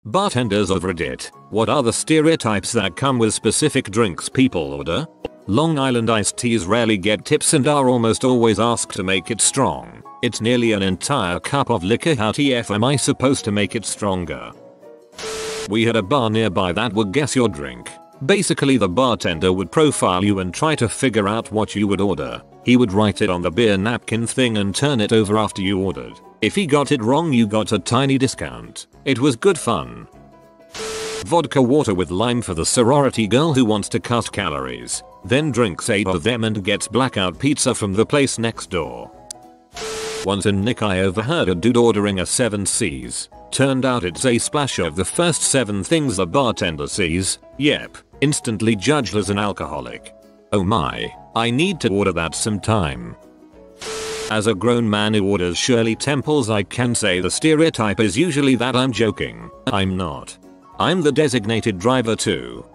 Bartenders of Reddit, what are the stereotypes that come with specific drinks people order? Long Island iced teas rarely get tips and are almost always asked to make it strong. It's nearly an entire cup of liquor. How TF am I supposed to make it stronger? We had a bar nearby that would guess your drink. Basically the bartender would profile you and try to figure out what you would order. He would write it on the beer napkin thing and turn it over after you ordered. If he got it wrong you got a tiny discount. It was good fun. Vodka water with lime for the sorority girl who wants to cut calories. Then drinks 8 of them and gets blackout pizza from the place next door. Once in Nick I overheard a dude ordering a 7 C's. Turned out it's a splash of the first 7 things the bartender sees. Yep, instantly judged as an alcoholic. Oh my, I need to order that sometime. As a grown man who orders Shirley Temples I can say the stereotype is usually that I'm joking. I'm not. I'm the designated driver too.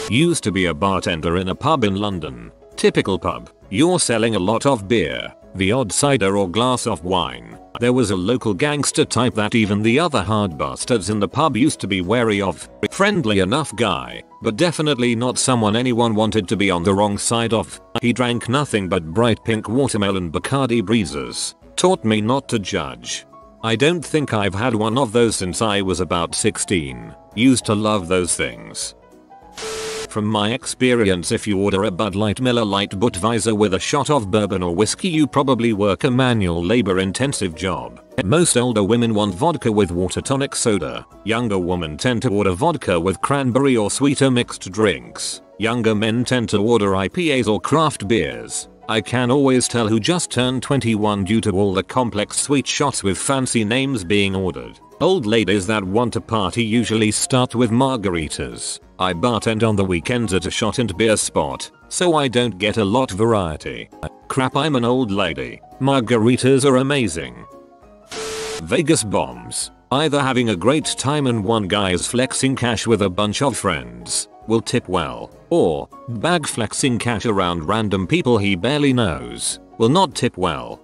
Used to be a bartender in a pub in London. Typical pub. You're selling a lot of beer, the odd cider or glass of wine. There was a local gangster type that even the other hard bastards in the pub used to be wary of. Friendly enough guy, but definitely not someone anyone wanted to be on the wrong side of. He drank nothing but bright pink watermelon Bacardi breezes. Taught me not to judge. I don't think I've had one of those since I was about 16. Used to love those things. From my experience, if you order a Bud Light, Miller Lite, Budweiser with a shot of bourbon or whiskey, you probably work a manual labor intensive job. Most older women want vodka with water tonic soda. Younger women tend to order vodka with cranberry or sweeter mixed drinks. Younger men tend to order IPAs or craft beers. I can always tell who just turned 21 due to all the complex sweet shots with fancy names being ordered. Old ladies that want to party usually start with margaritas. I bartend on the weekends at a shot and beer spot, so I don't get a lot variety. Crap, I'm an old lady. Margaritas are amazing. Vegas bombs. Either having a great time and one guy is flexing cash with a bunch of friends, will tip well, or bag flexing cash around random people he barely knows, will not tip well.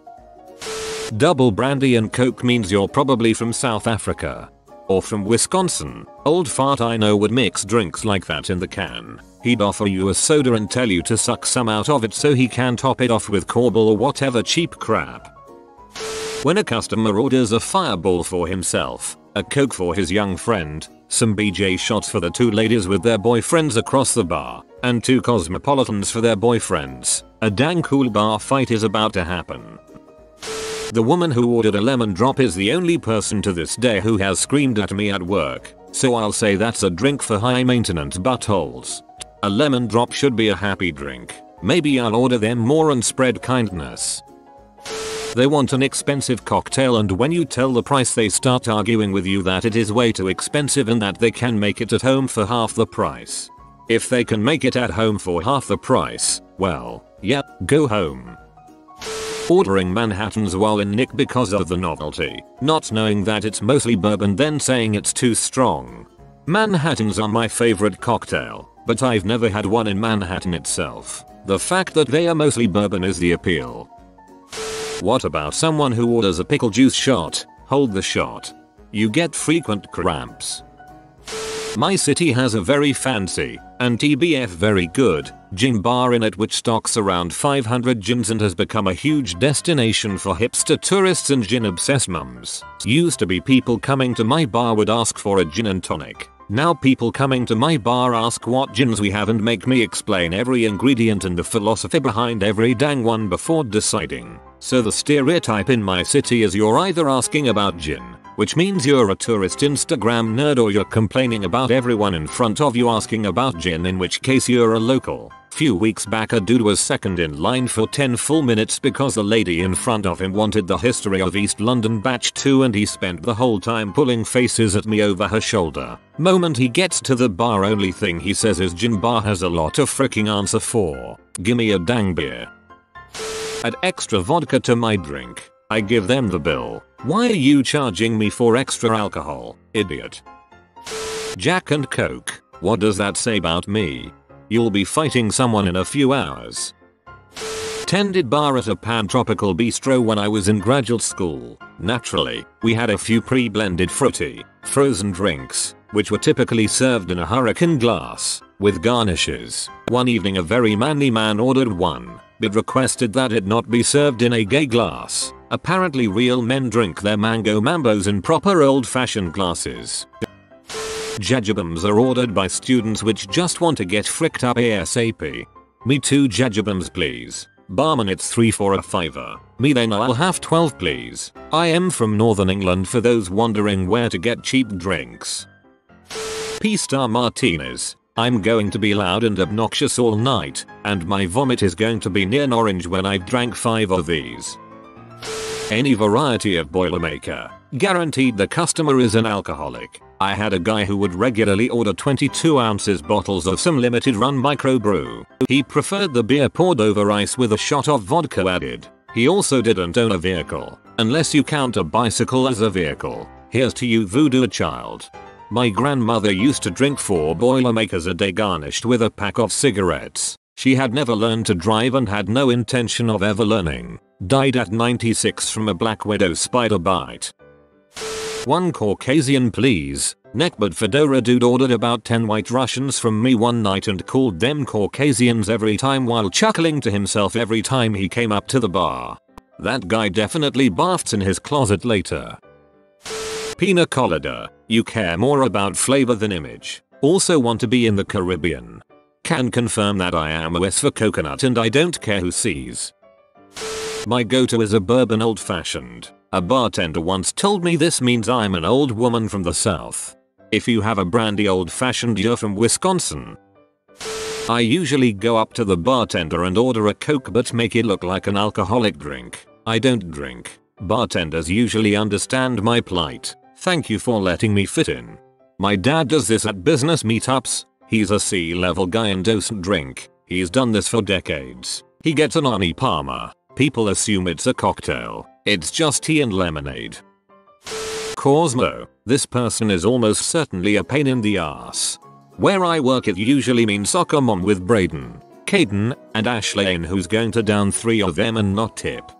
Double brandy and coke means you're probably from South Africa. Or from Wisconsin. Old fart I know would mix drinks like that in the can. He'd offer you a soda and tell you to suck some out of it so he can top it off with Corbel or whatever cheap crap. When a customer orders a Fireball for himself, a Coke for his young friend, some BJ shots for the 2 ladies with their boyfriends across the bar, and 2 Cosmopolitans for their boyfriends, a dang cool bar fight is about to happen. The woman who ordered a lemon drop is the only person to this day who has screamed at me at work, so I'll say that's a drink for high maintenance buttholes. A lemon drop should be a happy drink. Maybe I'll order them more and spread kindness. They want an expensive cocktail and when you tell the price they start arguing with you that it is way too expensive and that they can make it at home for half the price. If they can make it at home for half the price, well, yeah, go home. Ordering Manhattans while in Nick because of the novelty, not knowing that it's mostly bourbon then saying it's too strong. Manhattans are my favorite cocktail, but I've never had one in Manhattan itself. The fact that they are mostly bourbon is the appeal. What about someone who orders a pickle juice shot? Hold the shot. You get frequent cramps. My city has a very fancy, and TBF very good, gin bar in it which stocks around 500 gins and has become a huge destination for hipster tourists and gin obsessed mums. Used to be people coming to my bar would ask for a gin and tonic. Now people coming to my bar ask what gins we have and make me explain every ingredient and the philosophy behind every dang one before deciding. So the stereotype in my city is you're either asking about gin, which means you're a tourist Instagram nerd, or you're complaining about everyone in front of you asking about gin, in which case you're a local. Few weeks back a dude was second in line for 10 full minutes because the lady in front of him wanted the history of East London batch 2 and he spent the whole time pulling faces at me over her shoulder. Moment he gets to the bar, only thing he says is gin bar has a lot of freaking answer for. Gimme a dang beer. Add extra vodka to my drink. I give them the bill. Why are you charging me for extra alcohol, idiot? Jack and Coke. What does that say about me? You'll be fighting someone in a few hours. bartended bar at a pan-tropical bistro when I was in graduate school. Naturally, we had a few pre-blended fruity, frozen drinks, which were typically served in a hurricane glass, with garnishes. One evening a very manly man ordered one, but requested that it not be served in a gay glass. Apparently real men drink their mango mambos in proper old-fashioned glasses. Jajabums are ordered by students which just want to get fricked up ASAP. Me 2 jajabums please. Barman it's 3 for a $5. Me then I'll have 12 please. I am from Northern England for those wondering where to get cheap drinks. P-star martinis. I'm going to be loud and obnoxious all night, and my vomit is going to be near orange when I've drank 5 of these. Any variety of Boilermaker. Guaranteed the customer is an alcoholic. I had a guy who would regularly order 22 ounces bottles of some limited run microbrew. He preferred the beer poured over ice with a shot of vodka added. He also didn't own a vehicle, unless you count a bicycle as a vehicle. Here's to you voodoo child. My grandmother used to drink 4 Boilermakers a day garnished with a pack of cigarettes. She had never learned to drive and had no intention of ever learning. Died at 96 from a black widow spider bite. 1 Caucasian please. Neckbeard fedora dude ordered about 10 white Russians from me one night and called them Caucasians every time while chuckling to himself every time he came up to the bar. That guy definitely barfed in his closet later. Pina colada. You care more about flavor than image. Also want to be in the Caribbean. Can confirm that I am OS for coconut and I don't care who sees. My go-to is a bourbon old fashioned. A bartender once told me this means I'm an old woman from the south. If you have a brandy old fashioned you're from Wisconsin. I usually go up to the bartender and order a Coke but make it look like an alcoholic drink. I don't drink. Bartenders usually understand my plight. Thank you for letting me fit in. My dad does this at business meetups. He's a C-level guy and doesn't drink. He's done this for decades. He gets an Arnie Palmer. People assume it's a cocktail. It's just tea and lemonade. Cosmo. This person is almost certainly a pain in the ass. Where I work it usually means soccer mom with Braden, Caden, and Ashlane who's going to down 3 of them and not tip.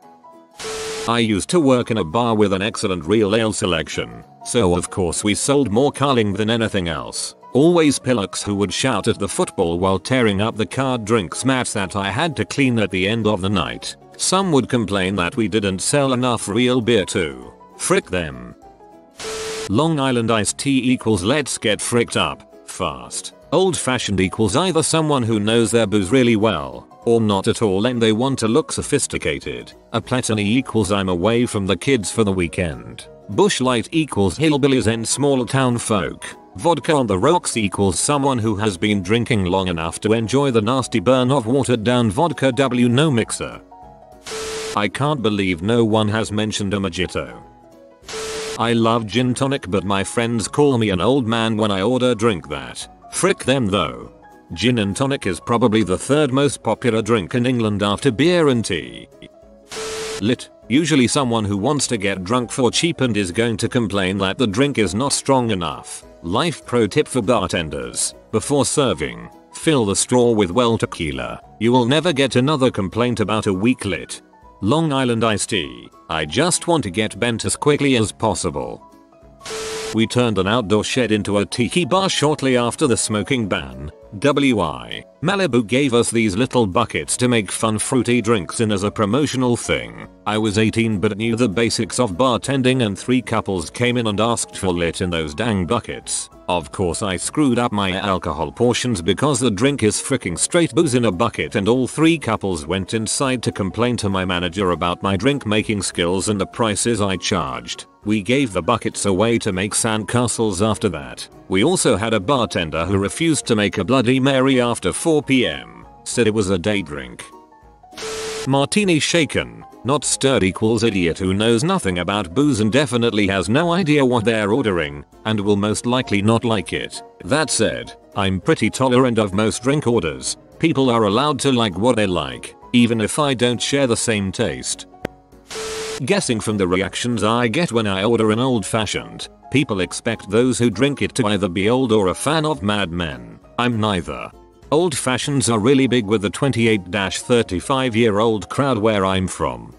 I used to work in a bar with an excellent real ale selection, so of course we sold more Carling than anything else. Always pillocks who would shout at the football while tearing up the card drinks mats that I had to clean at the end of the night. Some would complain that we didn't sell enough real beer too. Frick them. Long Island iced tea equals let's get fricked up, fast. Old fashioned equals either someone who knows their booze really well, or not at all and they want to look sophisticated. A Platini equals I'm away from the kids for the weekend. Bush Light equals hillbillies and small town folk. Vodka on the rocks equals someone who has been drinking long enough to enjoy the nasty burn of watered down vodka no mixer. I can't believe no one has mentioned a mojito. I love gin tonic but my friends call me an old man when I order drink that. Frick them though. Gin and tonic is probably the 3rd most popular drink in England after beer and tea. Lit. Usually someone who wants to get drunk for cheap and is going to complain that the drink is not strong enough. Life pro tip for bartenders. Before serving, fill the straw with well tequila. You will never get another complaint about a weak lit. Long Island iced tea. I just want to get bent as quickly as possible. We turned an outdoor shed into a tiki bar shortly after the smoking ban. WI. Malibu gave us these little buckets to make fun fruity drinks in as a promotional thing. I was 18 but knew the basics of bartending and 3 couples came in and asked for lit in those dang buckets. Of course I screwed up my alcohol portions because the drink is freaking straight booze in a bucket and all 3 couples went inside to complain to my manager about my drink making skills and the prices I charged. We gave the buckets away to make sandcastles after that. We also had a bartender who refused to make a Bloody Mary after 4 PM. Said it was a day drink. Martini shaken, not stirred equals idiot who knows nothing about booze and definitely has no idea what they're ordering, and will most likely not like it. That said, I'm pretty tolerant of most drink orders. People are allowed to like what they like, even if I don't share the same taste. Guessing from the reactions I get when I order an old fashioned, people expect those who drink it to either be old or a fan of Mad Men. I'm neither. Old fashions are really big with the 28-35-year-old crowd where I'm from.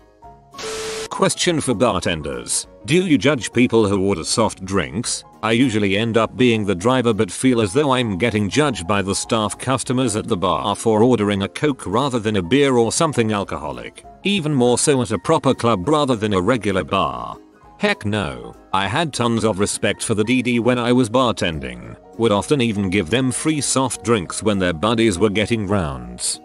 Question for bartenders. Do you judge people who order soft drinks? I usually end up being the driver but feel as though I'm getting judged by the staff customers at the bar for ordering a Coke rather than a beer or something alcoholic. Even more so at a proper club rather than a regular bar. Heck no. I had tons of respect for the DD when I was bartending. Would often even give them free soft drinks when their buddies were getting rounds.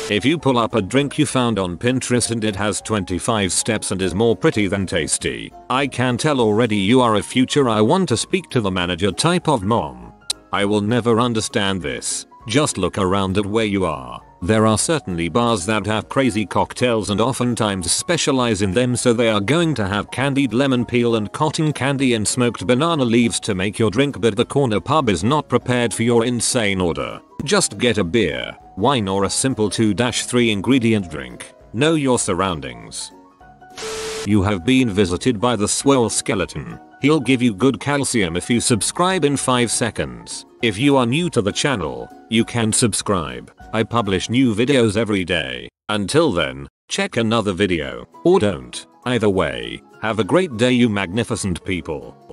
If you pull up a drink you found on Pinterest and it has 25 steps and is more pretty than tasty, I can tell already you are a future I want to speak to the manager type of mom. I will never understand this. Just look around at where you are. There are certainly bars that have crazy cocktails and oftentimes specialize in them, so they are going to have candied lemon peel and cotton candy and smoked banana leaves to make your drink, but the corner pub is not prepared for your insane order. Just get a beer, wine or a simple 2-3 ingredient drink. Know your surroundings. You have been visited by the swole skeleton. He'll give you good calcium if you subscribe in 5 seconds. If you are new to the channel, you can subscribe. I publish new videos every day. Until then, check another video, or don't. Either way, have a great day you magnificent people.